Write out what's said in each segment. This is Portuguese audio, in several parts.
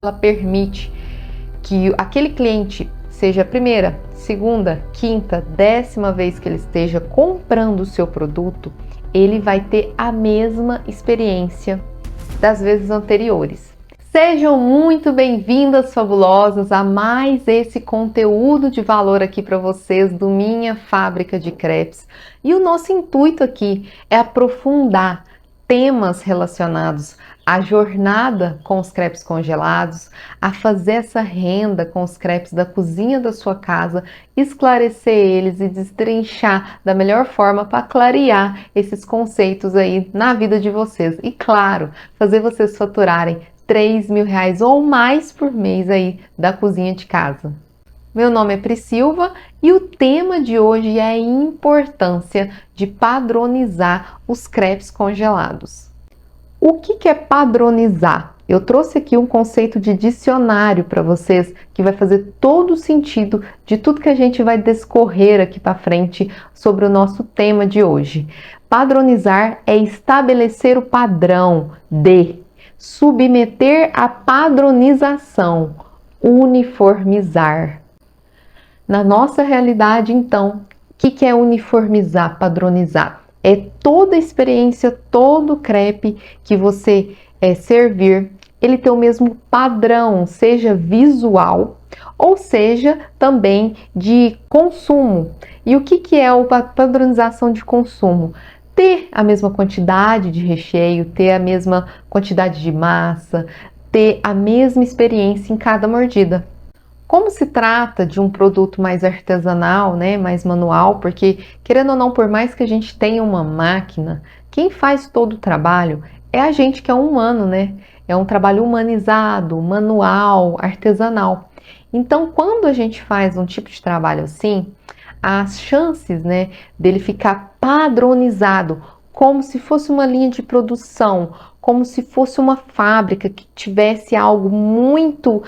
ela permite que aquele cliente, seja a primeira, segunda, quinta, 10ª vez que ele esteja comprando o seu produto, ele vai ter a mesma experiência das vezes anteriores. Sejam muito bem-vindas, fabulosas, a mais esse conteúdo de valor aqui para vocês do Minha Fábrica de Crepes. E o nosso intuito aqui é aprofundar temas relacionados à jornada com os crepes congelados, a fazer essa renda com os crepes da cozinha da sua casa, esclarecer eles e destrinchar da melhor forma para clarear esses conceitos aí na vida de vocês. E claro, fazer vocês faturarem R$ 3.000 ou mais por mês aí da cozinha de casa. Meu nome é Priscila e o tema de hoje é a importância de padronizar os crepes congelados. O que é padronizar? Eu trouxe aqui um conceito de dicionário para vocês que vai fazer todo o sentido de tudo que a gente vai discorrer aqui para frente sobre o nosso tema de hoje. Padronizar é estabelecer o padrão de, submeter a padronização, uniformizar. Na nossa realidade, então, o que é uniformizar, padronizar? É toda a experiência, todo crepe que você servir, ele tem o mesmo padrão, seja visual ou seja também de consumo. E o que é a padronização de consumo? Ter a mesma quantidade de recheio, ter a mesma quantidade de massa, ter a mesma experiência em cada mordida. Como se trata de um produto mais artesanal, né, mais manual, porque querendo ou não, por mais que a gente tenha uma máquina, quem faz todo o trabalho é a gente que é um humano, né? É um trabalho humanizado, manual, artesanal. Então, quando a gente faz um tipo de trabalho assim, as chances, né, dele ficar padronizado, como se fosse uma linha de produção, como se fosse uma fábrica que tivesse algo muito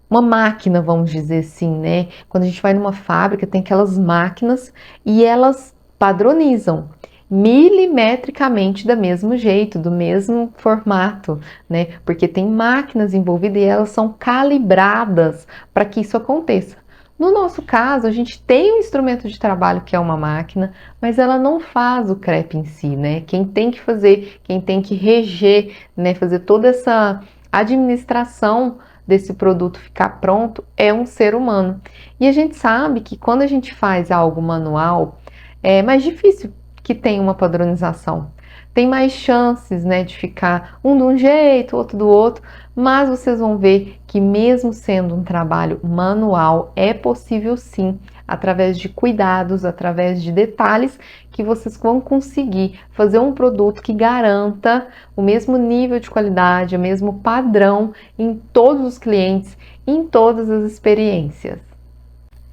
uma máquina, vamos dizer assim, né? Quando a gente vai numa fábrica, tem aquelas máquinas e elas padronizam milimetricamente do mesmo jeito, do mesmo formato, né? Porque tem máquinas envolvidas e elas são calibradas para que isso aconteça. No nosso caso, a gente tem um instrumento de trabalho que é uma máquina, mas ela não faz o crepe em si, né? Quem tem que fazer, quem tem que reger, né? Fazer toda essa administração desse produto ficar pronto é um ser humano. E a gente sabe que quando a gente faz algo manual, é mais difícil que tenha uma padronização. Tem mais chances, né, de ficar um de um jeito, outro do outro, mas vocês vão ver que mesmo sendo um trabalho manual, é possível sim, através de cuidados, através de detalhes, que vocês vão conseguir fazer um produto que garanta o mesmo nível de qualidade, o mesmo padrão em todos os clientes, em todas as experiências.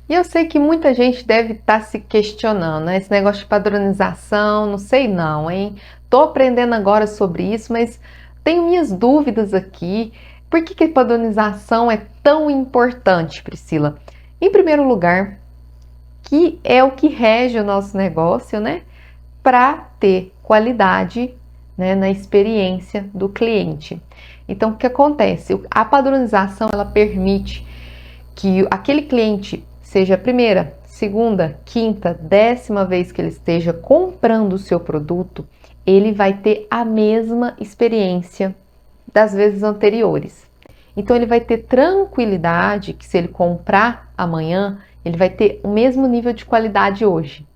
E eu sei que muita gente deve estar se questionando, né? Esse negócio de padronização, não sei não, hein? Tô aprendendo agora sobre isso, mas tenho minhas dúvidas aqui. Por que a padronização é tão importante, Priscila? Em primeiro lugar, que é o que rege o nosso negócio, né? Para ter qualidade, né, na experiência do cliente. Então, o que acontece? A padronização, ela permite que aquele cliente, seja a primeira, segunda, quinta, 10ª vez que ele esteja comprando o seu produto, ele vai ter a mesma experiência das vezes anteriores. Então, ele vai ter tranquilidade que se ele comprar amanhã, ele vai ter o mesmo nível de qualidade hoje.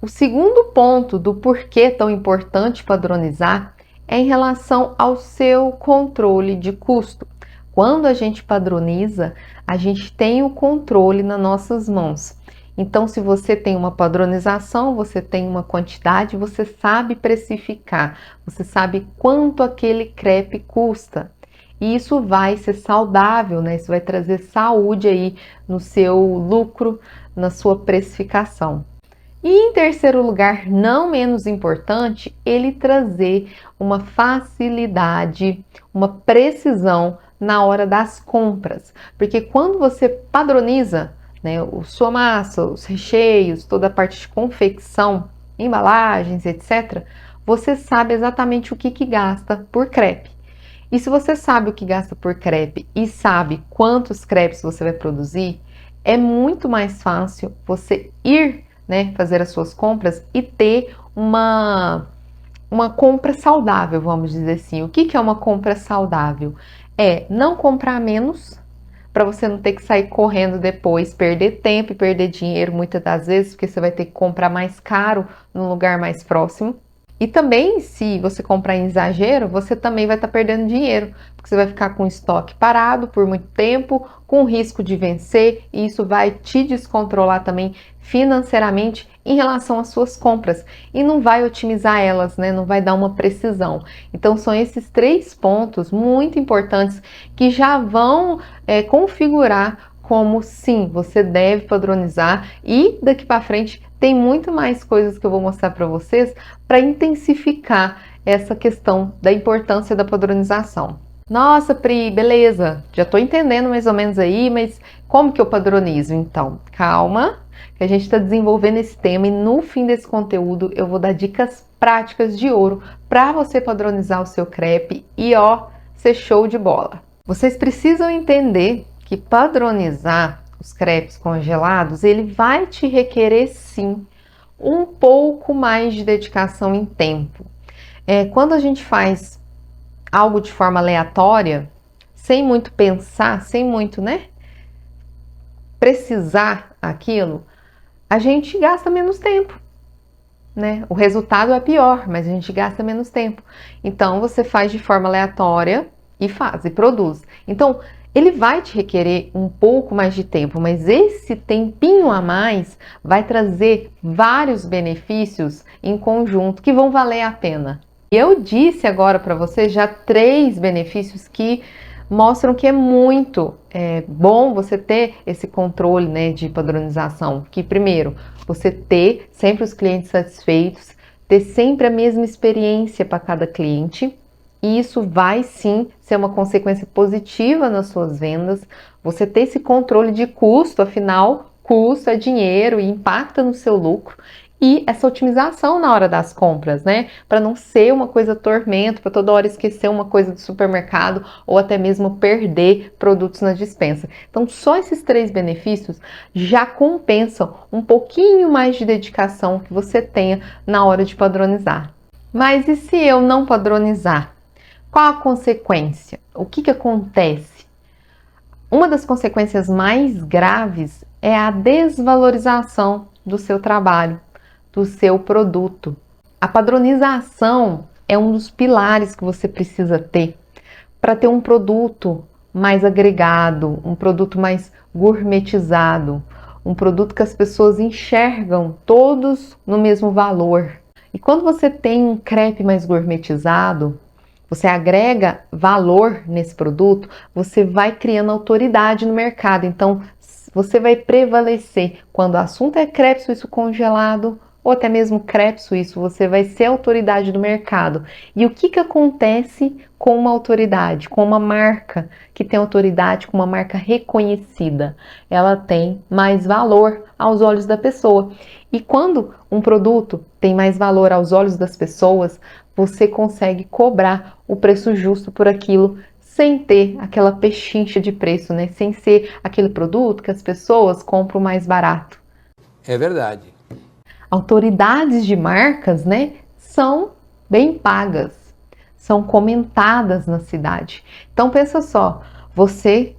O segundo ponto do porquê é tão importante padronizar é em relação ao seu controle de custo. Quando a gente padroniza, a gente tem o controle nas nossas mãos. Então, se você tem uma padronização, você tem uma quantidade, você sabe precificar, você sabe quanto aquele crepe custa. E isso vai ser saudável, né? Isso vai trazer saúde aí no seu lucro, na sua precificação. E em terceiro lugar, não menos importante, ele trazer uma facilidade, uma precisão na hora das compras. Porque quando você padroniza, né, sua massa, os recheios, toda a parte de confecção, embalagens, etc., você sabe exatamente o que gasta por crepe. E se você sabe o que gasta por crepe e sabe quantos crepes você vai produzir, é muito mais fácil você ir, né, fazer as suas compras e ter uma compra saudável, vamos dizer assim. O que é uma compra saudável? É não comprar menos, para você não ter que sair correndo depois, perder tempo e perder dinheiro muitas das vezes, porque você vai ter que comprar mais caro num lugar mais próximo. E também, se você comprar em exagero, você também vai estar perdendo dinheiro, porque você vai ficar com o estoque parado por muito tempo, com risco de vencer, e isso vai te descontrolar também financeiramente em relação às suas compras e não vai otimizar elas, né? Não vai dar uma precisão. Então, são esses 3 pontos muito importantes que já vão configurar como sim, você deve padronizar e daqui para frente tem muito mais coisas que eu vou mostrar para vocês para intensificar essa questão da importância da padronização. Nossa, Pri, beleza, já estou entendendo mais ou menos aí, mas como que eu padronizo então? Calma, que a gente está desenvolvendo esse tema e no fim desse conteúdo eu vou dar dicas práticas de ouro para você padronizar o seu crepe e ó, ser show de bola. Vocês precisam entender que padronizar os crepes congelados, ele vai te requerer sim um pouco mais de dedicação em tempo. Quando a gente faz algo de forma aleatória, sem muito pensar, sem muito, né, precisar aquilo, a gente gasta menos tempo, né? O resultado é pior, mas a gente gasta menos tempo. Então, você faz de forma aleatória e faz, e produz. Então, ele vai te requerer um pouco mais de tempo, mas esse tempinho a mais vai trazer vários benefícios em conjunto que vão valer a pena. Eu disse agora para você já 3 benefícios que mostram que é muito bom você ter esse controle, né, de padronização. Que primeiro, você ter sempre os clientes satisfeitos, ter sempre a mesma experiência para cada cliente. E isso vai sim ser uma consequência positiva nas suas vendas. Você ter esse controle de custo, afinal, custo é dinheiro e impacta no seu lucro. E essa otimização na hora das compras, né? Para não ser uma coisa tormento, para toda hora esquecer uma coisa do supermercado ou até mesmo perder produtos na despensa. Então, só esses 3 benefícios já compensam um pouquinho mais de dedicação que você tenha na hora de padronizar. Mas e se eu não padronizar? Qual a consequência? O que acontece? Uma das consequências mais graves é a desvalorização do seu trabalho, do seu produto. A padronização é um dos pilares que você precisa ter para ter um produto mais agregado, um produto mais gourmetizado, um produto que as pessoas enxergam todos no mesmo valor. E quando você tem um crepe mais gourmetizado, você agrega valor nesse produto, você vai criando autoridade no mercado. Então, você vai prevalecer. Quando o assunto é crepe suíço congelado, ou até mesmo crepe suíço, você vai ser autoridade do mercado. E o que acontece com uma autoridade, com uma marca que tem autoridade, com uma marca reconhecida? Ela tem mais valor aos olhos da pessoa. E quando um produto tem mais valor aos olhos das pessoas, você consegue cobrar o preço justo por aquilo sem ter aquela pechincha de preço, né? Sem ser aquele produto que as pessoas compram mais barato. É verdade. Autoridades de marcas, né, são bem pagas, são comentadas na cidade. Então pensa só, você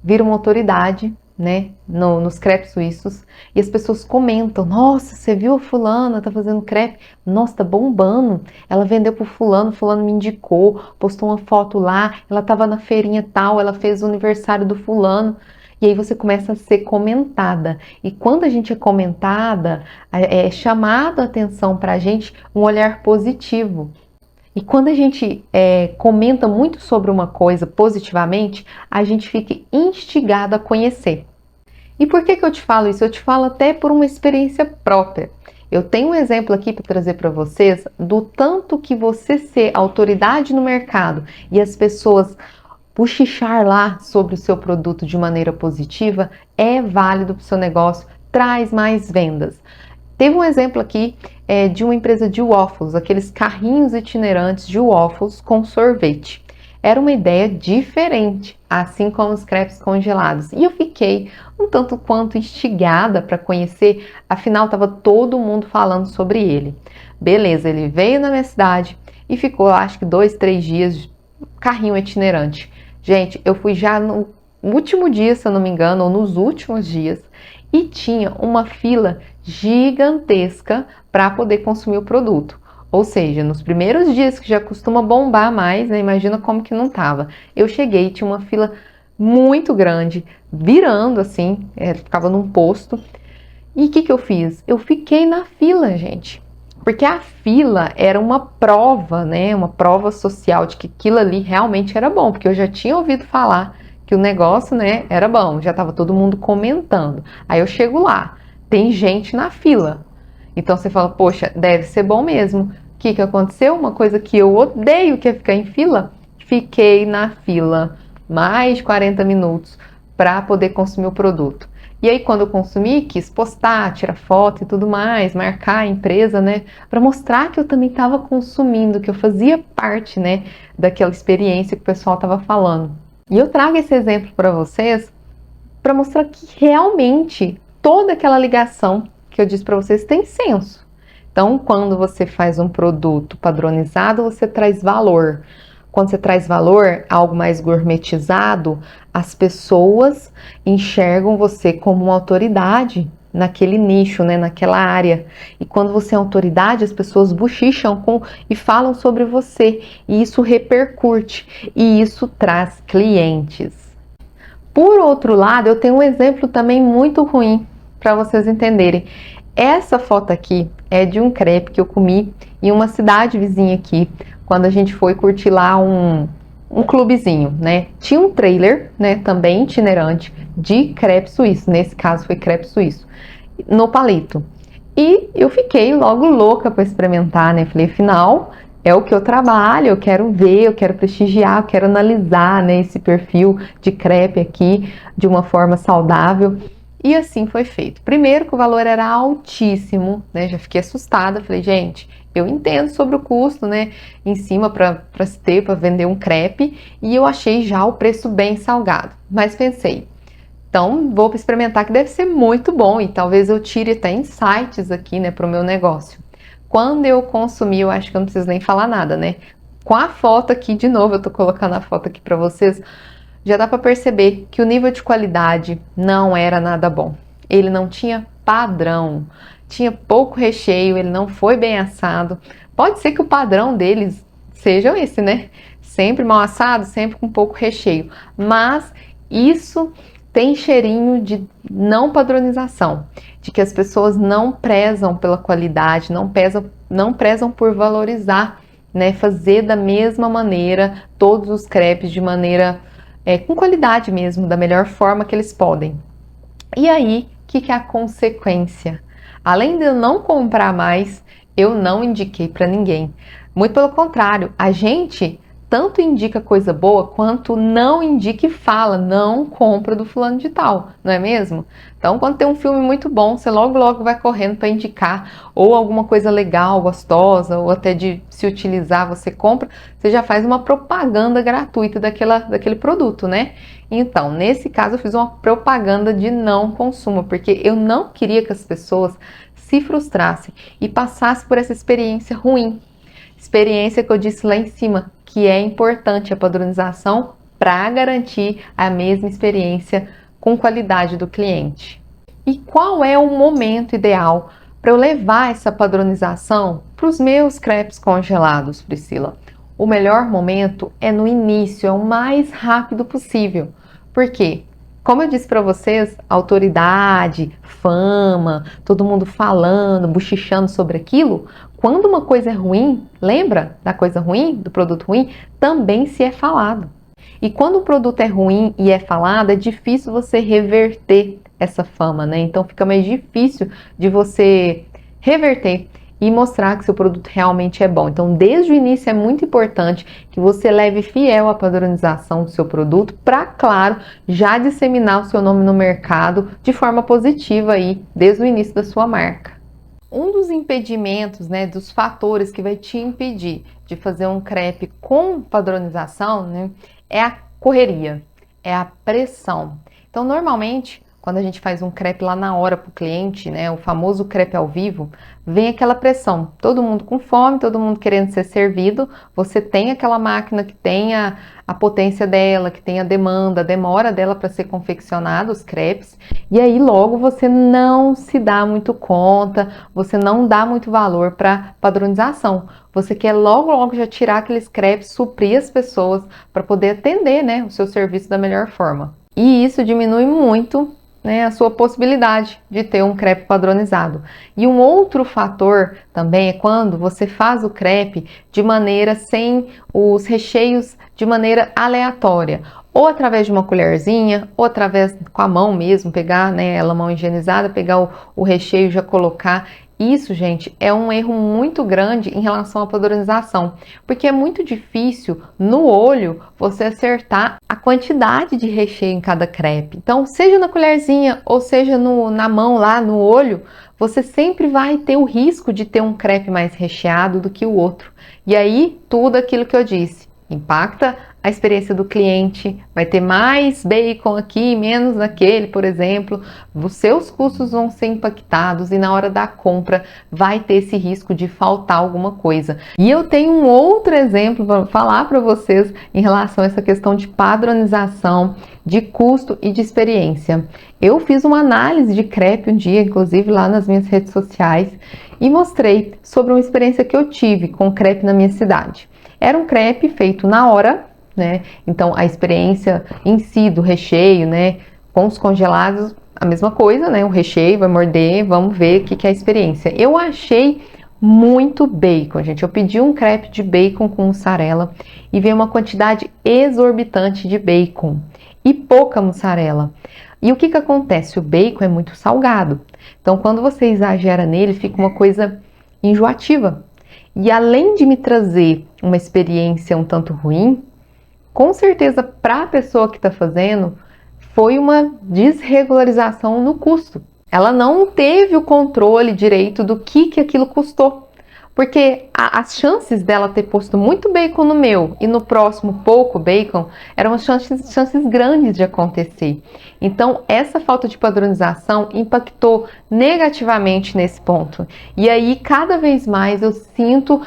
vira uma autoridade, né, nos crepes suíços e as pessoas comentam: nossa, você viu a fulana, tá fazendo crepe? Nossa, tá bombando, ela vendeu pro fulano, fulano me indicou, postou uma foto lá, ela tava na feirinha tal, ela fez o aniversário do fulano. E aí você começa a ser comentada. E quando a gente é comentada, é chamado a atenção para a gente um olhar positivo. E quando a gente comenta muito sobre uma coisa positivamente, a gente fica instigado a conhecer. E por que eu te falo isso? Eu te falo até por uma experiência própria. Eu tenho um exemplo aqui para trazer para vocês do tanto que você ser autoridade no mercado e as pessoas bochichar lá sobre o seu produto de maneira positiva é válido para o seu negócio, traz mais vendas. Teve um exemplo aqui de uma empresa de waffles, aqueles carrinhos itinerantes de waffles com sorvete. Era uma ideia diferente, assim como os crepes congelados. E eu fiquei um tanto quanto instigada para conhecer, afinal estava todo mundo falando sobre ele. Beleza, ele veio na minha cidade e ficou, acho que 2, 3 dias, carrinho itinerante. Gente, eu fui já no último dia, se eu não me engano, ou nos últimos dias, e tinha uma fila gigantesca para poder consumir o produto. Ou seja, nos primeiros dias que já costuma bombar mais, né? Imagina como que não tava. Eu cheguei, tinha uma fila muito grande, virando assim, ficava num posto. E o que eu fiz? Eu fiquei na fila, gente. Porque a fila era uma prova, né? Uma prova social de que aquilo ali realmente era bom. Porque eu já tinha ouvido falar que o negócio, né, era bom. Já estava todo mundo comentando. Aí eu chego lá, tem gente na fila. Então você fala, poxa, deve ser bom mesmo. O que aconteceu? Uma coisa que eu odeio, que é ficar em fila. Fiquei na fila mais de 40 minutos para poder consumir o produto. E aí, quando eu consumi, quis postar, tirar foto e tudo mais, marcar a empresa, né? Para mostrar que eu também estava consumindo, que eu fazia parte, né? Daquela experiência que o pessoal estava falando. E eu trago esse exemplo para vocês para mostrar que realmente toda aquela ligação que eu disse para vocês tem senso. Então, quando você faz um produto padronizado, você traz valor. Quando você traz valor, algo mais gourmetizado, as pessoas enxergam você como uma autoridade naquele nicho, né, naquela área. E quando você é autoridade, as pessoas bochicham e falam sobre você. E isso repercute. E isso traz clientes. Por outro lado, eu tenho um exemplo também muito ruim para vocês entenderem. Essa foto aqui é de um crepe que eu comi em uma cidade vizinha aqui, quando a gente foi curtir lá um clubezinho, né? Tinha um trailer, né, também itinerante, de crepe suíço, nesse caso foi crepe suíço, no palito. E eu fiquei logo louca para experimentar, né? Falei, afinal, é o que eu trabalho, eu quero ver, eu quero prestigiar, eu quero analisar, né, esse perfil de crepe aqui de uma forma saudável. E assim foi feito. Primeiro que o valor era altíssimo, né? Já fiquei assustada, falei, gente, eu entendo sobre o custo, né? Em cima para se ter, para vender um crepe, e eu achei já o preço bem salgado. Mas pensei, então vou experimentar que deve ser muito bom e talvez eu tire até insights aqui, né, para o meu negócio. Quando eu consumi, eu acho que eu não preciso nem falar nada, né? Com a foto aqui, de novo, eu tô colocando a foto aqui para vocês, já dá para perceber que o nível de qualidade não era nada bom. Ele não tinha padrão, tinha pouco recheio, ele não foi bem assado. Pode ser que o padrão deles seja esse, né? Sempre mal assado, sempre com pouco recheio. Mas isso tem cheirinho de não padronização, de que as pessoas não prezam pela qualidade, não prezam por valorizar, né? Fazer da mesma maneira todos os crepes de maneira com qualidade mesmo, da melhor forma que eles podem. E aí, o que é a consequência? Além de eu não comprar mais, eu não indiquei para ninguém. Muito pelo contrário, a gente tanto indica coisa boa quanto não indica e fala, não compra do fulano de tal, não é mesmo? Então, quando tem um filme muito bom, você logo vai correndo para indicar, ou alguma coisa legal, gostosa, ou até de se utilizar, você compra, você já faz uma propaganda gratuita daquele produto, né? Então, nesse caso, eu fiz uma propaganda de não consumo, porque eu não queria que as pessoas se frustrassem e passassem por essa experiência ruim. Experiência que eu disse lá em cima, que é importante a padronização para garantir a mesma experiência com qualidade do cliente. E qual é o momento ideal para eu levar essa padronização para os meus crepes congelados, Priscila? O melhor momento é no início, é o mais rápido possível. Por quê? Como eu disse para vocês, autoridade, fama, todo mundo falando, bochichando sobre aquilo, quando uma coisa é ruim, lembra da coisa ruim, do produto ruim? Também se é falado. E quando o produto é ruim e é falado, é difícil você reverter essa fama, né? Então fica mais difícil de você reverter e mostrar que seu produto realmente é bom. Então, desde o início é muito importante que você leve fiel à padronização do seu produto para, claro, já disseminar o seu nome no mercado de forma positiva aí, desde o início da sua marca. Um dos impedimentos, né, dos fatores que vai te impedir de fazer um crepe com padronização, né, é a correria, é a pressão. Então, normalmente, quando a gente faz um crepe lá na hora para o cliente, né, o famoso crepe ao vivo, vem aquela pressão, todo mundo com fome, todo mundo querendo ser servido, você tem aquela máquina que tem a potência dela, que tem a demanda, a demora dela para ser confeccionado os crepes, e aí logo você não se dá muito conta, você não dá muito valor para padronização. Você quer logo já tirar aqueles crepes, suprir as pessoas para poder atender, né, o seu serviço da melhor forma. E isso diminui muito, né, a sua possibilidade de ter um crepe padronizado. E um outro fator também é quando você faz o crepe de maneira sem os recheios, de maneira aleatória, ou através de uma colherzinha, ou através com a mão mesmo, pegar, né, ela mão higienizada, pegar o recheio e já colocar. Isso, gente, é um erro muito grande em relação à padronização, porque é muito difícil no olho você acertar a quantidade de recheio em cada crepe. Então, seja na colherzinha ou seja na mão lá no olho, você sempre vai ter o risco de ter um crepe mais recheado do que o outro. E aí, tudo aquilo que eu disse, impacta a experiência do cliente, vai ter mais bacon aqui, menos naquele, por exemplo, os seus custos vão ser impactados e na hora da compra vai ter esse risco de faltar alguma coisa. E eu tenho um outro exemplo para falar para vocês em relação a essa questão de padronização, de custo e de experiência. Eu fiz uma análise de crepe um dia, inclusive lá nas minhas redes sociais, e mostrei sobre uma experiência que eu tive com crepe na minha cidade. Era um crepe feito na hora, né? Então a experiência em si do recheio, né, com os congelados, a mesma coisa, né? O recheio vai morder, vamos ver o que é a experiência. Eu achei muito bacon, gente. Eu pedi um crepe de bacon com mussarela e veio uma quantidade exorbitante de bacon e pouca mussarela. E o que acontece? O bacon é muito salgado. Então, quando você exagera nele, fica uma coisa enjoativa. E além de me trazer uma experiência um tanto ruim, com certeza para a pessoa que está fazendo, foi uma desregularização no custo. Ela não teve o controle direito do que aquilo custou. Porque as chances dela ter posto muito bacon no meu e no próximo pouco bacon eram chances grandes de acontecer. Então, essa falta de padronização impactou negativamente nesse ponto. E aí, cada vez mais eu sinto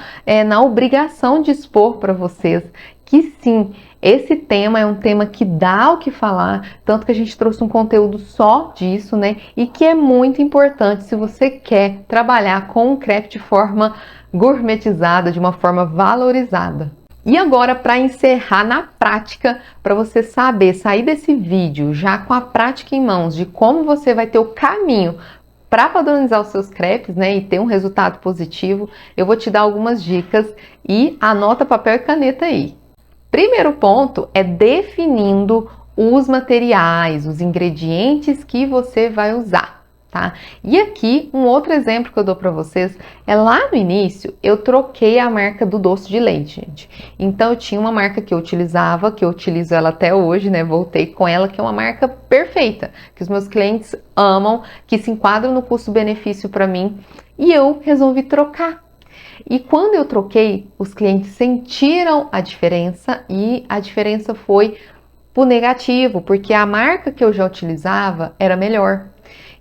na obrigação de expor para vocês que sim, esse tema é um tema que dá o que falar, tanto que a gente trouxe um conteúdo só disso, né? E que é muito importante se você quer trabalhar com o crepe de forma gourmetizada, de uma forma valorizada. E agora, para encerrar na prática, para você saber sair desse vídeo já com a prática em mãos de como você vai ter o caminho para padronizar os seus crepes, né, e ter um resultado positivo, eu vou te dar algumas dicas e anota papel e caneta aí. Primeiro ponto é definindo os materiais, os ingredientes que você vai usar, tá? E aqui, um outro exemplo que eu dou para vocês é lá no início, eu troquei a marca do doce de leite, gente. Então, eu tinha uma marca que eu utilizava, que eu utilizo ela até hoje, né? Voltei com ela, que é uma marca perfeita, que os meus clientes amam, que se enquadram no custo-benefício para mim, e eu resolvi trocar. E quando eu troquei, os clientes sentiram a diferença e a diferença foi pro negativo, porque a marca que eu já utilizava era melhor.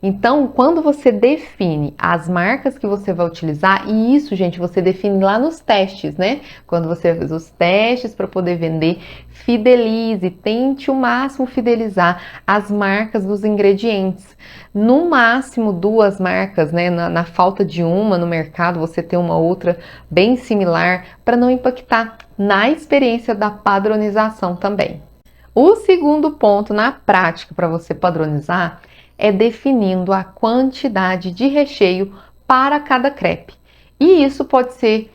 Então, quando você define as marcas que você vai utilizar, e isso, gente, você define lá nos testes, né? Quando você faz os testes para poder vender, fidelize, tente o máximo fidelizar as marcas dos ingredientes. No máximo 2 marcas, né? Na falta de uma no mercado, você tem uma outra bem similar, para não impactar na experiência da padronização também. O segundo ponto na prática para você padronizar é definindo a quantidade de recheio para cada crepe. E isso pode ser,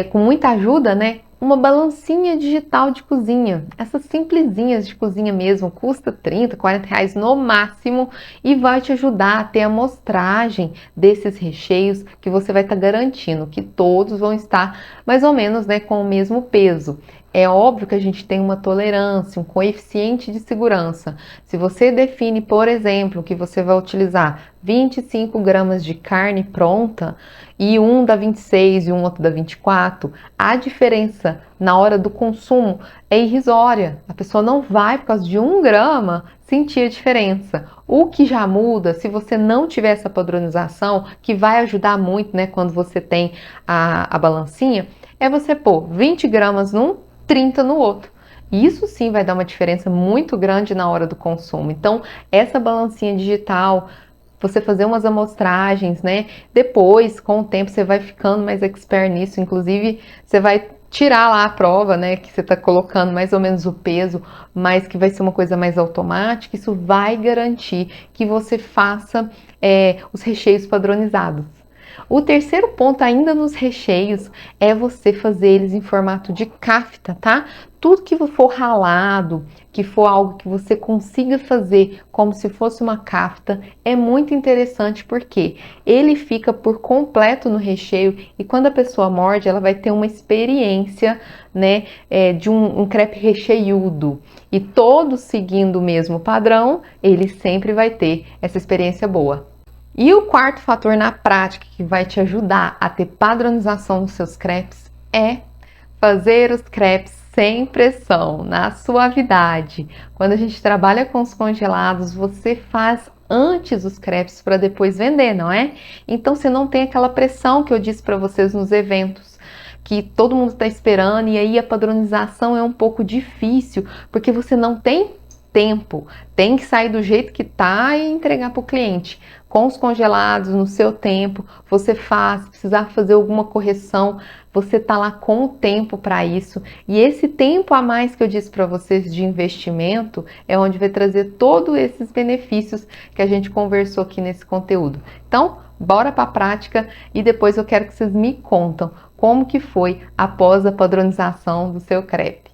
com muita ajuda, né? Uma balancinha digital de cozinha. Essas simplesinhas de cozinha mesmo, custa 30, 40 reais no máximo e vai te ajudar a ter a amostragem desses recheios que você vai estar garantindo que todos vão estar mais ou menos, né, com o mesmo peso. É óbvio que a gente tem uma tolerância, um coeficiente de segurança. Se você define, por exemplo, que você vai utilizar 25 gramas de carne pronta e um dá 26 e um outro dá 24, a diferença na hora do consumo é irrisória. A pessoa não vai, por causa de 1 grama, sentir a diferença. O que já muda, se você não tiver essa padronização, que vai ajudar muito, né, quando você tem a balancinha, é você pôr 20 gramas num, 30 no outro. Isso sim vai dar uma diferença muito grande na hora do consumo. Então, essa balancinha digital, você fazer umas amostragens, né? Depois, com o tempo, você vai ficando mais expert nisso. Inclusive, você vai tirar lá a prova, né? Que você está colocando mais ou menos o peso, mas que vai ser uma coisa mais automática. Isso vai garantir que você faça os recheios padronizados. O terceiro ponto, ainda nos recheios, é você fazer eles em formato de kafta, tá? Tudo que for ralado, que for algo que você consiga fazer como se fosse uma kafta, é muito interessante porque ele fica por completo no recheio e quando a pessoa morde, ela vai ter uma experiência, né, de um crepe recheiudo. E todos seguindo o mesmo padrão, ele sempre vai ter essa experiência boa. E o quarto fator na prática que vai te ajudar a ter padronização dos seus crepes é fazer os crepes sem pressão, na suavidade. Quando a gente trabalha com os congelados, você faz antes os crepes para depois vender, não é? Então você não tem aquela pressão que eu disse para vocês nos eventos, que todo mundo está esperando e aí a padronização é um pouco difícil, porque você não tem tempo, tem que sair do jeito que tá e entregar para o cliente. Com os congelados, no seu tempo, você faz, se precisar fazer alguma correção, você tá lá com o tempo para isso. E esse tempo a mais que eu disse para vocês de investimento é onde vai trazer todos esses benefícios que a gente conversou aqui nesse conteúdo. Então, bora para a prática e depois eu quero que vocês me contam como que foi após a padronização do seu crepe.